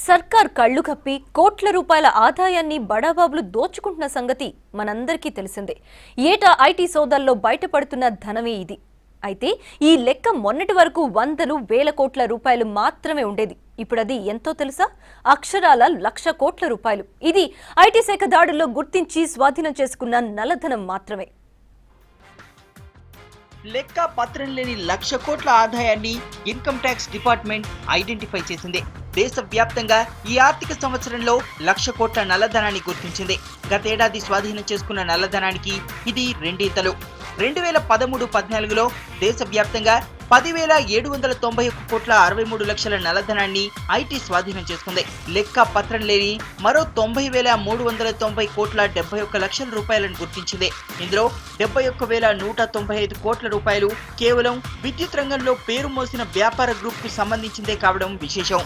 సర్కార్ కళ్ళు కప్పి కోట్ల రూపాయల ఆదాయాన్ని బడాబాబులు దోచుకుంటున్న సంగతి మనందరికీ తెలిసిందే. ఏటా ఐటీ సోదాల్లో బయటపడుతున్న ధనమే ఇది. అయితే ఈ లెక్క మొన్నటి వరకు వందలు వేల కోట్ల రూపాయలు మాత్రమే ఉండేది. ఇప్పుడది ఎంతో తెలుసా? అక్షరాల 1,00,000 కోట్ల రూపాయలు. ఇది ఐటీ శాఖ దాడుల్లో గుర్తించి స్వాధీనం చేసుకున్న నల్లధనం మాత్రమే. లెక్క పత్రం లేని 1,00,000 కోట్ల ఆదాయాన్ని ఇన్కమ్ ట్యాక్స్ డిపార్ట్మెంట్ ఐడెంటిఫై చేసింది. దేశవ్యాప్తంగా ఈ ఆర్థిక సంవత్సరంలో 1,00,000 కోట్ల నల్లధనాన్ని గుర్తించింది. గతేడాది స్వాధీనం చేసుకున్న నల్లధనానికి ఇది రెండింతలు. 2013-14లో దేశవ్యాప్తంగా 10,791 కోట్ల 63 లక్షల నల్లధనాన్ని ఐటీ స్వాధీనం చేసుకుంది. లెక్క పత్రం లేని మరో 90,390 కోట్ల 71 లక్షల రూపాయలను గుర్తించింది. ఇందులో 71,195 కోట్ల రూపాయలు కేవలం విద్యుత్ రంగంలో పేరు మోసిన వ్యాపార గ్రూప్ కు సంబంధించిందే కావడం విశేషం.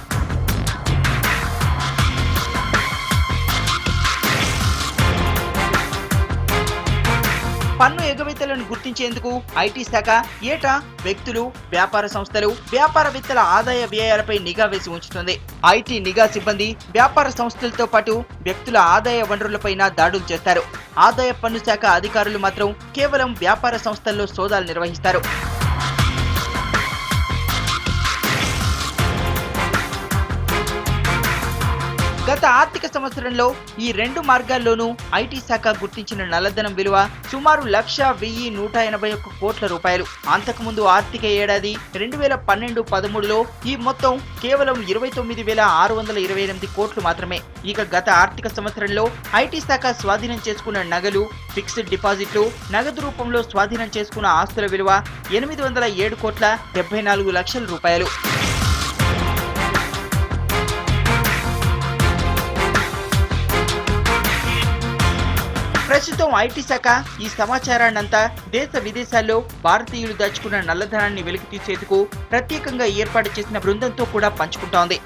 పన్ను ఎగవేతలను గుర్తించేందుకు ఐటీ శాఖ ఏటా వ్యక్తులు, వ్యాపార సంస్థలు, వ్యాపారవేత్తల ఆదాయ వ్యయాలపై నిఘా వేసి ఉంచుతుంది. ఐటీ నిఘా సిబ్బంది వ్యాపార సంస్థలతో పాటు వ్యక్తుల ఆదాయ వనరులపైన దాడులు చేస్తారు. ఆదాయ పన్ను శాఖ అధికారులు మాత్రం కేవలం వ్యాపార సంస్థల్లో సోదాలు నిర్వహిస్తారు. గత ఆర్థిక సంవత్సరంలో ఈ రెండు మార్గాల్లోనూ ఐటీ శాఖ గుర్తించిన నల్లధనం విలువ సుమారు 1,181 కోట్ల రూపాయలు. అంతకుముందు ఆర్థిక ఏడాది 2012-13లో ఈ మొత్తం కేవలం 29,628 కోట్లు మాత్రమే. ఇక గత ఆర్థిక సంవత్సరంలో ఐటీ శాఖ స్వాధీనం చేసుకున్న నగలు, ఫిక్స్డ్ డిపాజిట్లు, నగదు రూపంలో స్వాధీనం చేసుకున్న ఆస్తుల విలువ 807 కోట్ల 74 లక్షల రూపాయలు. ప్రస్తుతం ఐటీ శాఖ ఈ సమాచారాన్నంతా దేశ విదేశాల్లో భారతీయులు దాచుకున్న నల్లధనాన్ని వెలికి తీసేందుకు ప్రత్యేకంగా ఏర్పాటు చేసిన బృందంతో కూడా పంచుకుంటోంది.